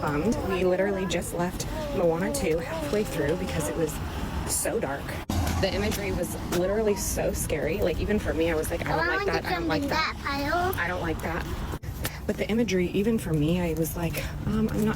bummed. We literally just left Moana 2 halfway through because it was so dark. The imagery was literally so scary. Like, even for me, I was like, I don't like that, I don't like that, I don't like that. But the imagery, even for me, I was like,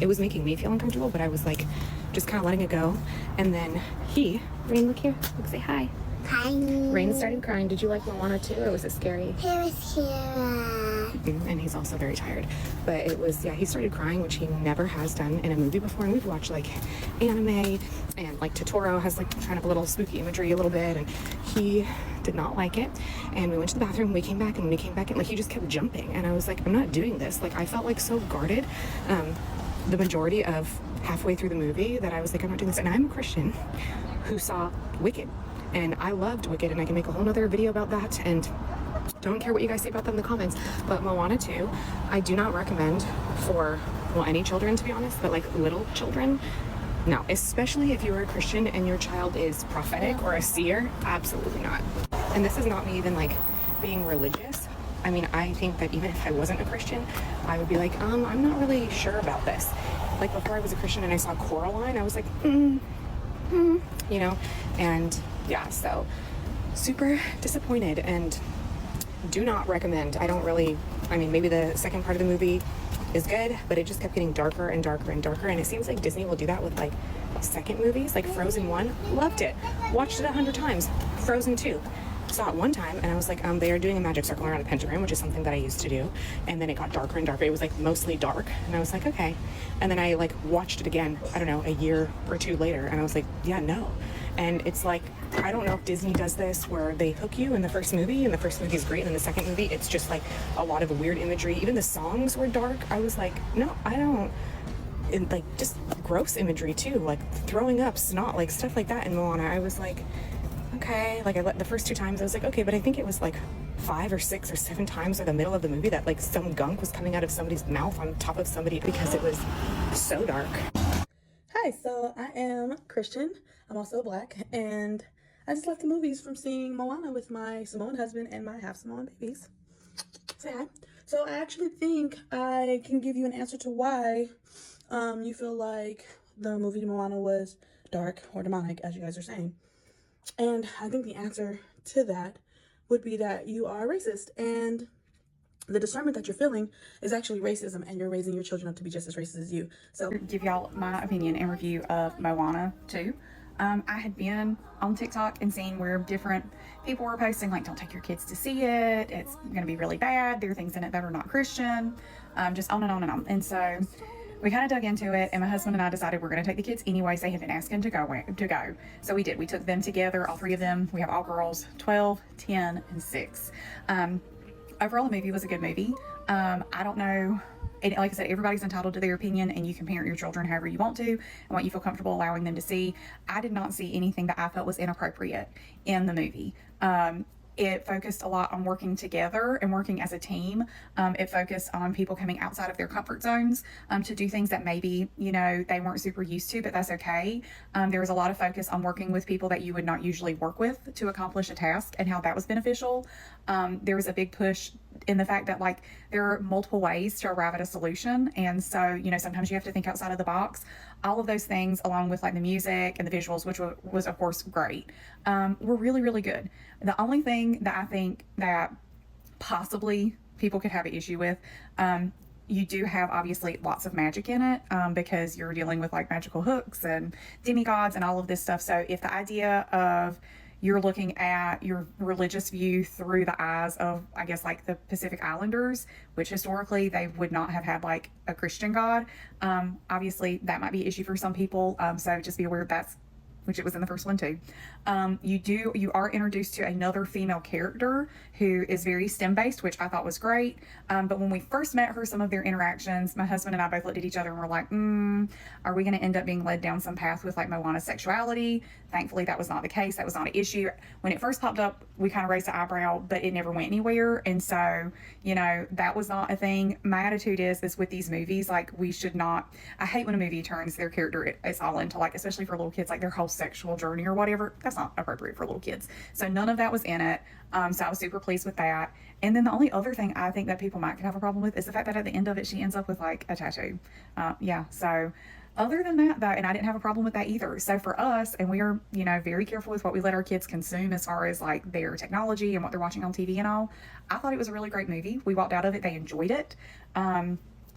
it was making me feel uncomfortable, but I was like, just kind of letting it go. And then Rain, look here, look, say hi. Hi. Rain started crying. Did you like Moana too, or was it scary? It was scary. And he's also very tired. But it was, yeah, he started crying, which he never has done in a movie before. And we've watched like anime, and like Totoro has like kind of a little spooky imagery a little bit, and he did not like it. And we went to the bathroom, we came back, and when we came back in, like, he just kept jumping. And I was like, I'm not doing this. Like, I felt like so guarded the majority of halfway through the movie that I was like, I'm not doing this. And I'm a Christian who saw Wicked. And I loved Wicked, and I can make a whole nother video about that, and don't care what you guys say about that in the comments. But Moana 2, I do not recommend for, well, any children, to be honest, but like little children, no. Especially if you're a Christian and your child is prophetic or a seer, absolutely not. And this is not me even like being religious. I mean, I think that even if I wasn't a Christian, I would be like, I'm not really sure about this. Like, before I was a Christian and I saw Coraline, I was like, you know, and yeah, so super disappointed and do not recommend. I don't really, I mean, maybe the second part of the movie is good, but it just kept getting darker and darker and darker. And it seems like Disney will do that with like second movies, like Frozen 1, loved it, watched it 100 times. Frozen 2, saw it one time, and I was like, they are doing a magic circle around a pentagram, which is something that I used to do. And then it got darker and darker. It was like mostly dark, and I was like, okay. And then I like watched it again, I don't know, a year or two later, and I was like, yeah, no. And it's like, I don't know if Disney does this where they hook you in the first movie, and the first movie is great, and then the second movie it's just like a lot of weird imagery. Even the songs were dark. I was like, no, I don't. And like just gross imagery too, like throwing up, snot, like stuff like that in Moana. I was like, okay. Like, the first 2 times I was like, okay, but I think it was like 5 or 6 or 7 times in the middle of the movie that like some gunk was coming out of somebody's mouth on top of somebody because it was so dark. Hi, so I am Christian. I'm also Black, and I just left the movies from seeing Moana with my Samoan husband and my half Samoan babies. Say hi. So I actually think I can give you an answer to why you feel like the movie Moana was dark or demonic, as you guys are saying. And I think the answer to that would be that you are racist, and the discernment that you're feeling is actually racism, and you're raising your children up to be just as racist as you. So give y'all my opinion and review of Moana 2. I had been on TikTok and seen where different people were posting like, don't take your kids to see it, it's going to be really bad, there are things in it that are not Christian, just on and on and on. And so we kind of dug into it, and my husband and I decided we're going to take the kids anyways. They had been asking to go. So we did. We took them together, all 3 of them. We have all girls, 12, 10, and 6. Overall, the movie was a good movie. I don't know, and like I said, everybody's entitled to their opinion, and you can parent your children however you want to and what you feel comfortable allowing them to see. I did not see anything that I felt was inappropriate in the movie. It focused a lot on working together and working as a team. It focused on people coming outside of their comfort zones to do things that maybe, you know, they weren't super used to, but that's okay. There was a lot of focus on working with people that you would not usually work with to accomplish a task, and how that was beneficial. There was a big push in the fact that like there are multiple ways to arrive at a solution, and so, you know, sometimes you have to think outside of the box. All of those things, along with like the music and the visuals, which was of course great, were really, really good. The only thing that I think that possibly people could have an issue with, you do have obviously lots of magic in it, because you're dealing with like magical hooks and demigods and all of this stuff. So if the idea of you're looking at your religious view through the eyes of, I guess, like the Pacific Islanders, which historically they would not have had like a Christian God, obviously that might be an issue for some people. So just be aware that's, which it was in the first one too. You are introduced to another female character who is very STEM based, which I thought was great. But when we first met her, some of their interactions, my husband and I both looked at each other and were like, are we going to end up being led down some path with like Moana's sexuality? Thankfully, that was not the case. That was not an issue. When it first popped up we kind of raised the eyebrow, but it never went anywhere. And so, that was not a thing. My attitude is with these movies, like, we should not, I hate when a movie turns their character, it's all into, like, especially for little kids, like their whole sexual journey or whatever. That's not appropriate for little kids. So none of that was in it. So I was super pleased with that. And then the only other thing I think that people might have a problem with is the fact that at the end of it, she ends up with like a tattoo. So other than that, though, and I didn't have a problem with that either. So for us, and we are, very careful with what we let our kids consume as far as like their technology and what they're watching on TV and all. I thought it was a really great movie. We walked out of it, they enjoyed it.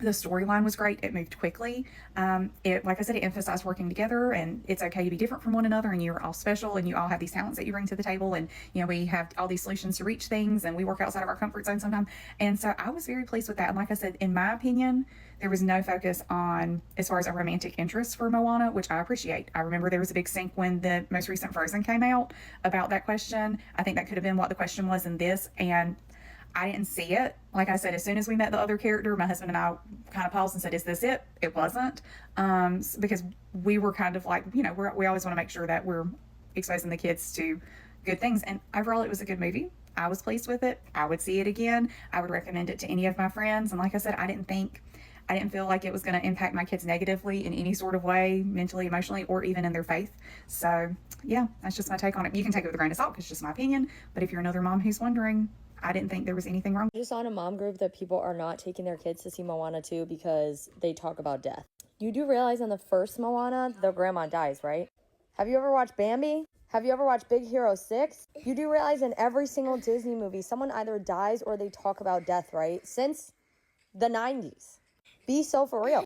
The storyline was great. It moved quickly. Like I said, it emphasized working together, and it's okay to be different from one another, and you're all special, and you all have these talents that you bring to the table, and we have all these solutions to reach things, and we work outside of our comfort zone sometimes. And so I was very pleased with that. And like I said, in my opinion, there was no focus on as far as a romantic interest for Moana, which I appreciate. I remember there was a big sync when the most recent Frozen came out about that question. I think that could have been what the question was in this, and I didn't see it. Like I said, as soon as we met the other character, my husband and I kind of paused and said, "Is this it?" It wasn't, because we were kind of like, we always want to make sure that we're exposing the kids to good things. And overall, it was a good movie. I was pleased with it. I would see it again. I would recommend it to any of my friends. And like I said, I didn't feel like it was going to impact my kids negatively in any sort of way, mentally, emotionally, or even in their faith. So yeah, that's just my take on it. You can take it with a grain of salt because it's just my opinion. But if you're another mom who's wondering, I didn't think there was anything wrong. I just saw in a mom group that people are not taking their kids to see Moana 2 because they talk about death. You do realize in the first Moana, the grandma dies, right? Have you ever watched Bambi? Have you ever watched Big Hero 6? You do realize in every single Disney movie, someone either dies or they talk about death, right? Since the 90s. Be so for real.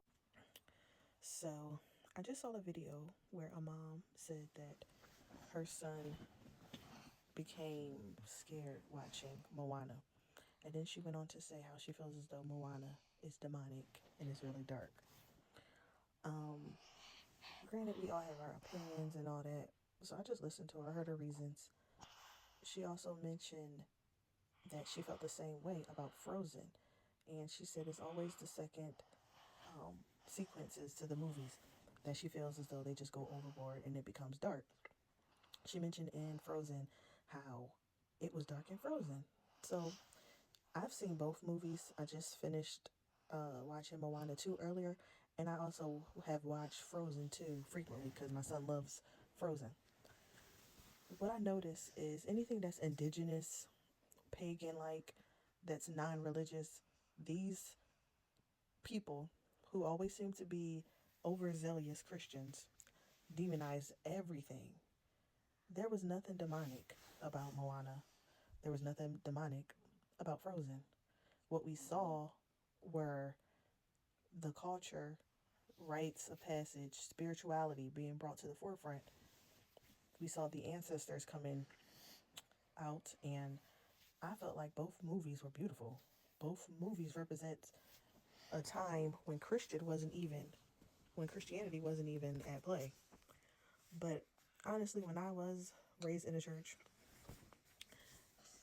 So, I just saw a video where a mom said that her son became scared watching Moana. And then she went on to say how she feels as though Moana is demonic and is really dark. Granted, we all have our opinions and all that. So I just listened to her, heard her reasons. She also mentioned that she felt the same way about Frozen. And she said it's always the second sequences to the movies that she feels as though they just go overboard and it becomes dark. She mentioned in Frozen how it was dark in Frozen. So I've seen both movies. I just finished watching Moana 2 earlier, and I also have watched Frozen 2 frequently because my son loves Frozen. What I notice is anything that's indigenous, pagan-like, that's non-religious, these people who always seem to be overzealous Christians demonize everything. There was nothing demonic about Moana. There was nothing demonic about Frozen. What we saw were the culture, rites of passage, spirituality being brought to the forefront. We saw the ancestors coming out, and I felt like both movies were beautiful. Both movies represent a time when Christianity wasn't even at play. But honestly, when I was raised in a church,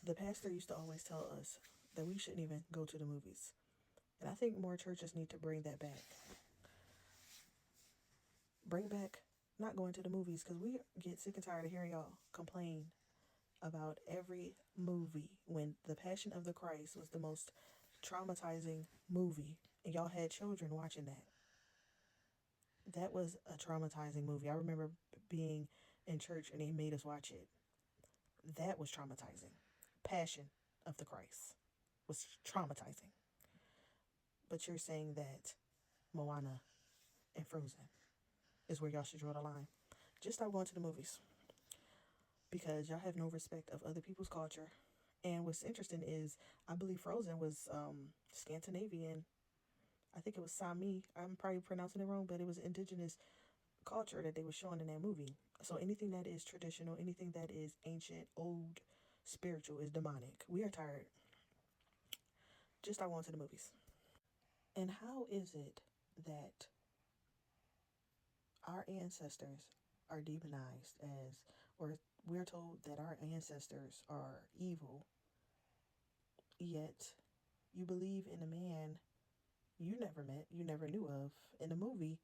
the pastor used to always tell us that we shouldn't even go to the movies. And I think more churches need to bring that back. Bring back not going to the movies, because we get sick and tired of hearing y'all complain about every movie when The Passion of the Christ was the most traumatizing movie and y'all had children watching that. That was a traumatizing movie. I remember being in church and they made us watch it. That was traumatizing. Passion of the Christ was traumatizing. But you're saying that Moana and Frozen is where y'all should draw the line. Just stop going to the movies, because y'all have no respect of other people's culture. And what's interesting is I believe Frozen was Scandinavian. I think it was Sami. I'm probably pronouncing it wrong, but it was indigenous culture that they were showing in that movie. So anything that is traditional, anything that is ancient, old, spiritual is demonic. We are tired. Just start going to the movies. And how is it that our ancestors are demonized as, or we're told that our ancestors are evil, yet you believe in a man you never met, you never knew of. In the movie,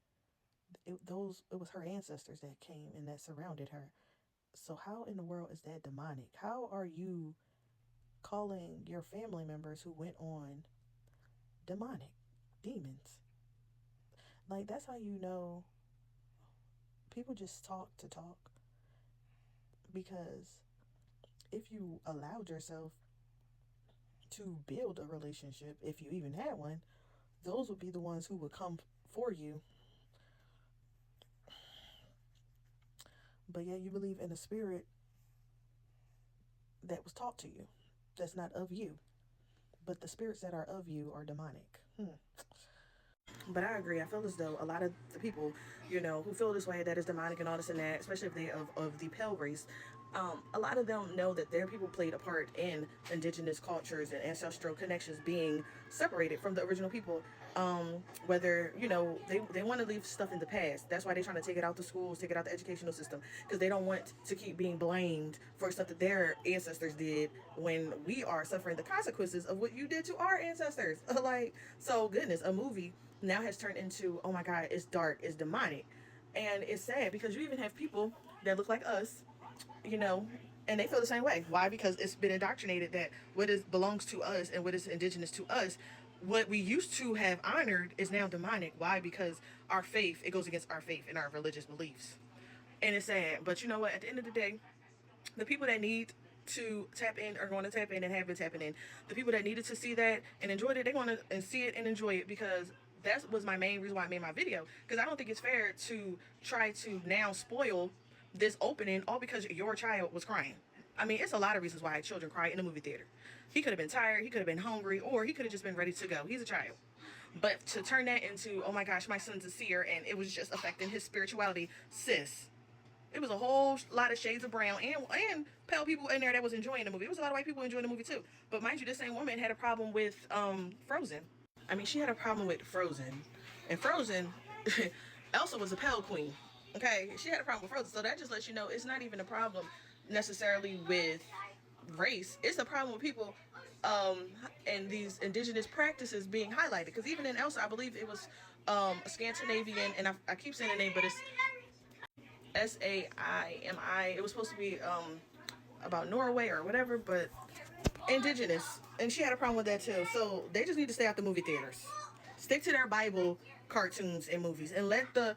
it was her ancestors that came and that surrounded her. So how in the world is that demonic? How are you calling your family members who went on demonic? Demons. Like, that's how you know people just talk to talk. Because if you allowed yourself to build a relationship, if you even had one, those would be the ones who would come for you. But yeah, you believe in a spirit that was taught to you, that's not of you. But the spirits that are of you are demonic. But I agree. I feel as though a lot of the people, who feel this way, that is demonic and all this and that, especially if they of the pale race, a lot of them know that their people played a part in indigenous cultures and ancestral connections being separated from the original people. Whether, they want to leave stuff in the past. That's why they're trying to take it out the schools, take it out the educational system, because they don't want to keep being blamed for stuff that their ancestors did when we are suffering the consequences of what you did to our ancestors. So goodness, a movie now has turned into, oh my God, it's dark, it's demonic. And it's sad because you even have people that look like us, and they feel the same way. Why? Because it's been indoctrinated that what belongs to us and what is indigenous to us, what we used to have honored, is now demonic. Why? Because our faith, it goes against our faith and our religious beliefs. And it's sad. But you know what? At the end of the day, the people that need to tap in are going to tap in and have been tapping in. The people that needed to see that and enjoyed it, they're going to see it and enjoy it, because that was my main reason why I made my video. Because I don't think it's fair to try to now spoil this opening all because your child was crying. I mean, it's a lot of reasons why children cry in a movie theater. He could have been tired, he could have been hungry, or he could have just been ready to go. He's a child. But to turn that into, oh my gosh, my son's a seer and it was just affecting his spirituality, sis, it was a whole lot of shades of brown and pale people in there that was enjoying the movie. It was a lot of white people enjoying the movie too. But mind you, this same woman had a problem with Frozen. I mean, she had a problem with Frozen. And Frozen, Elsa was a pale queen. Okay, she had a problem with Frozen. So that just lets you know it's not even a problem necessarily with race. It's a problem with people and these indigenous practices being highlighted. Because even in Elsa, I believe it was a Scandinavian, and I keep saying the name, but it's Saimi. It was supposed to be about Norway or whatever, but indigenous. And she had a problem with that too. So they just need to stay out the movie theaters. Stick to their Bible cartoons and movies, and let the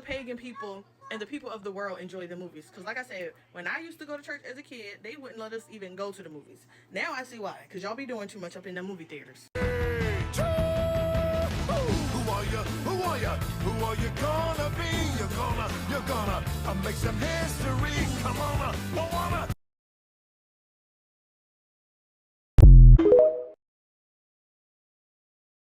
pagan people and the people of the world enjoy the movies. Because like I said, when I used to go to church as a kid, they wouldn't let us even go to the movies. Now I see why. Because y'all be doing too much up in the movie theaters. Who are you? Who are you? Who are you gonna be? You're gonna make some history. Come on, Moana.